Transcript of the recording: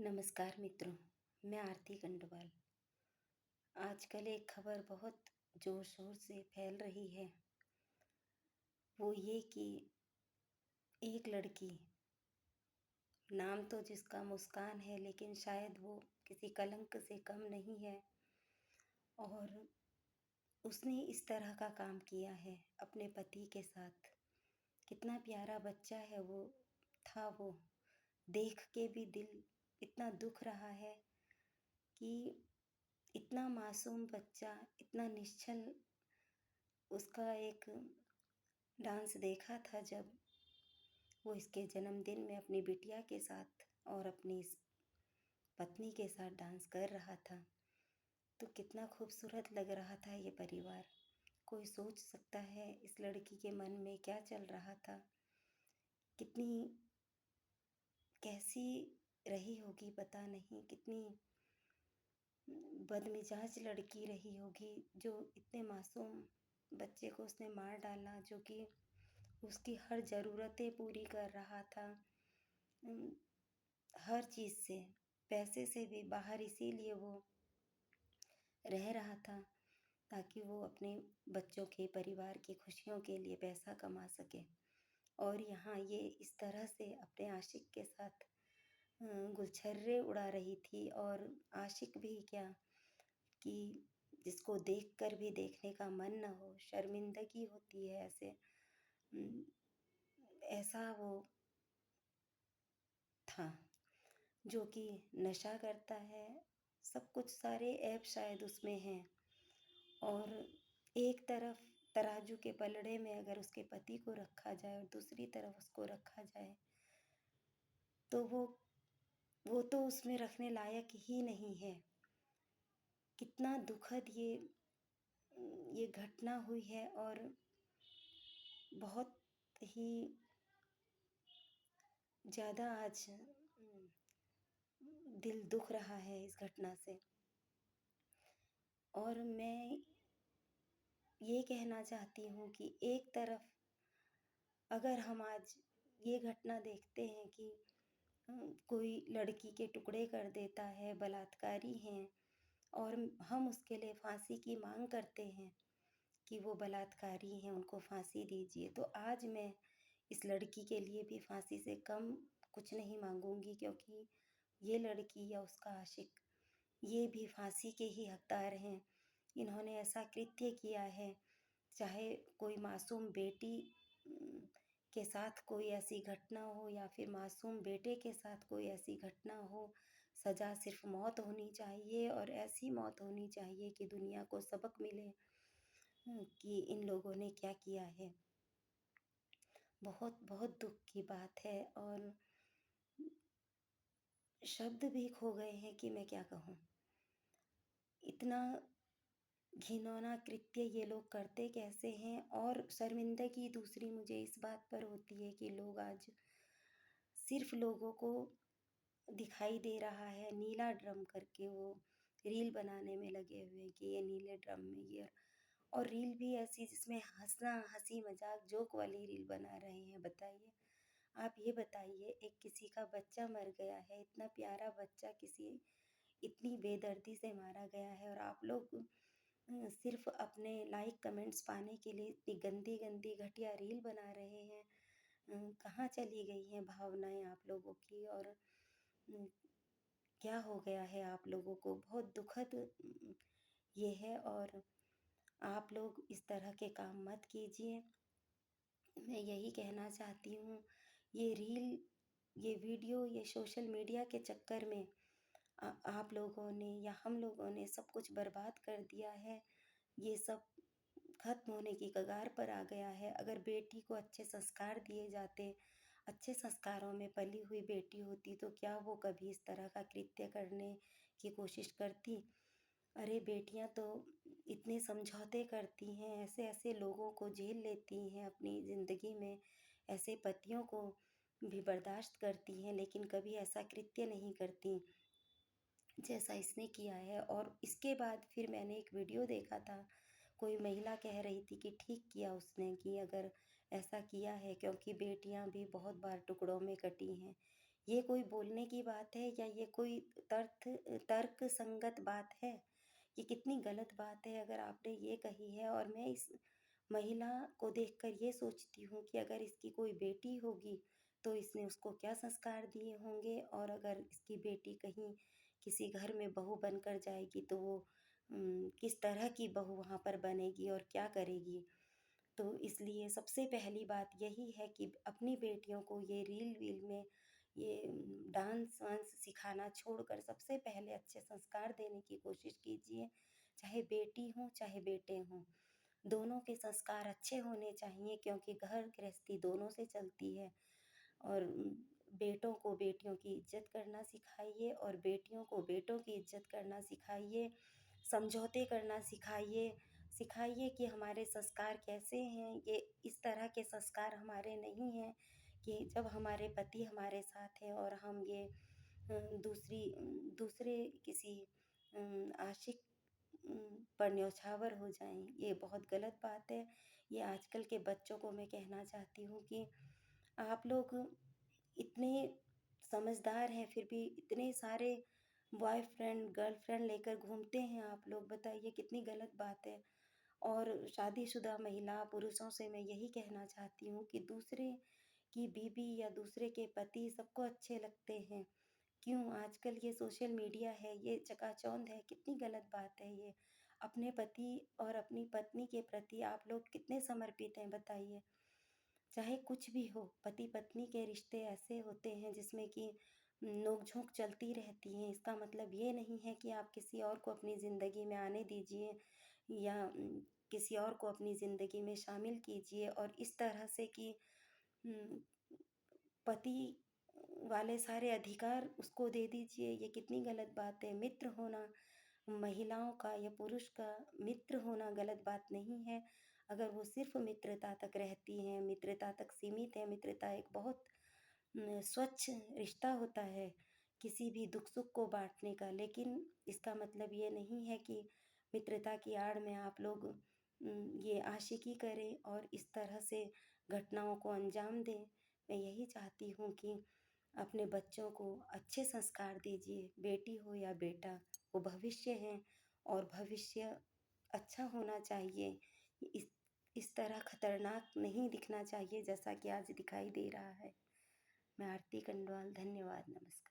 नमस्कार मित्रों, मैं आरती गंडवाल। आजकल एक खबर बहुत ज़ोर-शोर से फैल रही है, वो ये कि एक लड़की, नाम तो जिसका मुस्कान है लेकिन शायद वो किसी कलंक से कम नहीं है और उसने इस तरह का काम किया है अपने पति के साथ। कितना प्यारा बच्चा है वो, देख के भी दिल इतना दुख रहा है कि इतना मासूम बच्चा, इतना निश्चल उसका एक डांस देखा था जब वो इसके जन्मदिन में अपनी बिटिया के साथ और अपनी इस पत्नी के साथ डांस कर रहा था। तो कितना खूबसूरत लग रहा था ये परिवार। कोई सोच सकता है इस लड़की के मन में क्या चल रहा था। कितनी कैसी रही होगी पता नहीं, कितनी बदमिजाज लड़की रही होगी जो इतने मासूम बच्चे को उसने मार डाला, जो कि उसकी हर ज़रूरतें पूरी कर रहा था। उम, हर चीज़ से, पैसे से भी बाहर इसीलिए वो रह रहा था ताकि वो अपने बच्चों के परिवार की खुशियों के लिए पैसा कमा सके। और यहाँ ये इस तरह से अपने आशिक के साथ गुलछर्रे उड़ा रही थी और आशिक भी क्या कि जिसको देखकर भी देखने का मन ना हो, शर्मिंदगी होती है ऐसे। उम, ऐसा वो था जो कि नशा करता है, सब कुछ सारे ऐप शायद उसमें हैं और एक तरफ तराजू के पलड़े में अगर उसके पति को रखा जाए और दूसरी तरफ उसको रखा जाए, तो वो तो उसमें रखने लायक ही नहीं है। कितना दुखद ये घटना हुई है और बहुत ही ज़्यादा आज दिल दुख रहा है इस घटना से। और मैं ये कहना चाहती हूँ कि एक तरफ अगर हम आज ये घटना देखते हैं कि कोई लड़की के टुकड़े कर देता है, बलात्कारी हैं और हम उसके लिए फांसी की माँग करते हैं कि वो बलात्कारी हैं, उनको फांसी दीजिए। तो आज मैं इस लड़की के लिए भी फांसी से कम कुछ नहीं माँगूँगी, क्योंकि ये लड़की या उसका आशिक, ये भी फांसी के ही हकदार हैं। इन्होंने ऐसा कृत्य किया है, चाहे कोई मासूम बेटी उम, के साथ कोई ऐसी घटना हो या फिर मासूम बेटे के साथ कोई ऐसी घटना हो, सज़ा सिर्फ़ मौत होनी चाहिए और ऐसी मौत होनी चाहिए कि दुनिया को सबक मिले कि इन लोगों ने क्या किया है। बहुत बहुत दुःख की बात है और शब्द भी खो गए हैं कि मैं क्या कहूँ। इतना घिनौना कृत्य ये लोग करते कैसे हैं। और शर्मिंदगी दूसरी मुझे इस बात पर होती है कि लोग आज सिर्फ़ लोगों को दिखाई दे रहा है नीला ड्रम करके, वो रील बनाने में लगे हुए हैं कि ये नीले ड्रम में ये, और रील भी ऐसी जिसमें हँसना, हँसी-मज़ाक, जोक वाली रील बना रहे हैं। बताइए, आप ये बताइए, एक किसी का बच्चा मर गया है, इतना प्यारा बच्चा किसी इतनी बेदर्दी से मारा गया है और आप लोग सिर्फ़ अपने लाइक कमेंट्स पाने के लिए इतनी गंदी-गंदी घटिया रील बना रहे हैं। कहाँ चली गई हैं भावनाएँ आप लोगों की और उम, क्या हो गया है आप लोगों को? बहुत दुखद ये है और आप लोग इस तरह के काम मत कीजिए। मैं यही कहना चाहती हूँ, ये रील, ये वीडियो, ये सोशल मीडिया के चक्कर में आप लोगों ने या हम लोगों ने सब कुछ बर्बाद कर दिया है। ये सब ख़त्म होने की कगार पर आ गया है। अगर बेटी को अच्छे संस्कार दिए जाते, अच्छे संस्कारों में पली हुई बेटी होती, तो क्या वो कभी इस तरह का कृत्य करने की कोशिश करती? अरे बेटियाँ तो इतने समझौते करती हैं, ऐसे-ऐसे लोगों को झेल लेती हैं अपनी ज़िंदगी में, ऐसे पतियों को भी बर्दाश्त करती हैं, लेकिन कभी ऐसा कृत्य नहीं करती जैसा इसने किया है। और इसके बाद फिर मैंने एक वीडियो देखा था, कोई महिला कह रही थी कि ठीक किया उसने कि अगर ऐसा किया है, क्योंकि बेटियां भी बहुत बार टुकड़ों में कटी हैं। ये कोई बोलने की बात है या ये कोई तर्थ तर्क संगत बात है? ये कितनी गलत बात है अगर आपने ये कही है और मैं इस महिला को देखकर ये सोचती हूँ कि अगर इसकी कोई बेटी होगी, तो इसने उसको क्या संस्कार दिए होंगे और अगर इसकी बेटी कहीं किसी घर में बहू बनकर जाएगी तो वो किस तरह की बहू वहाँ पर बनेगी और क्या करेगी। तो इसलिए सबसे पहली बात यही है कि अपनी बेटियों को ये रील-वील में ये डांस-वांस सिखाना छोड़कर सबसे पहले अच्छे संस्कार देने की कोशिश कीजिए। चाहे बेटी हो, चाहे बेटे हों, दोनों के संस्कार अच्छे होने चाहिए क्योंकि घर गृहस्थी दोनों से चलती है। और बेटों को बेटियों की इज़्ज़त करना सिखाइए और बेटियों को बेटों की इज़्ज़त करना सिखाइए, समझौते करना सिखाइए। सिखाइए कि हमारे संस्कार कैसे हैं, ये इस तरह के संस्कार हमारे नहीं हैं कि जब हमारे पति हमारे साथ हैं और हम ये दूसरे किसी आशिक पर न्यौछावर हो जाएँ, ये बहुत गलत बात है। ये आजकल के बच्चों को मैं कहना चाहती हूँ कि आप लोग इतने समझदार हैं, फिर भी इतने सारे बॉयफ्रेंड, गर्लफ्रेंड लेकर घूमते हैं आप लोग, बताइए कितनी गलत बात है। और शादीशुदा महिला, पुरुषों से मैं यही कहना चाहती हूँ कि दूसरे की बीवी या दूसरे के पति सबको अच्छे लगते हैं। क्यों? आजकल ये सोशल मीडिया है, ये चकाचौंध है, कितनी गलत बात है ये। अपने पति और अपनी पत्नी के प्रति आप लोग कितने समर्पित हैं बताइए? चाहे कुछ भी हो, पति-पत्नी के रिश्ते ऐसे होते हैं जिसमें कि नोक-झोंक चलती रहती है। इसका मतलब ये नहीं है कि आप किसी और को अपनी ज़िंदगी में आने दीजिए या किसी और को अपनी ज़िंदगी में शामिल कीजिए और इस तरह से कि उम, पति वाले सारे अधिकार उसको दे दीजिए, ये कितनी गलत बात है। मित्र होना महिलाओं का या पुरुष का मित्र होना गलत बात नहीं है। अगर वो सिर्फ़ मित्रता तक रहती हैं, मित्रता तक सीमित है, मित्रता एक बहुत स्वच्छ रिश्ता होता है, किसी भी दुःख-सुख को बाँटने का। लेकिन इसका मतलब ये नहीं है कि मित्रता की आड़ में आप लोग ये आशिकी करें और इस तरह से घटनाओं को अंजाम दें। मैं यही चाहती हूँ कि अपने बच्चों को अच्छे संस्कार दीजिए, बेटी हो या बेटा, वो भविष्य हैं और भविष्य अच्छा होना चाहिए। इस इस तरह खतरनाक नहीं दिखना चाहिए जैसा कि आज दिखाई दे रहा है। मैं आरती कंडवाल, धन्यवाद, नमस्कार।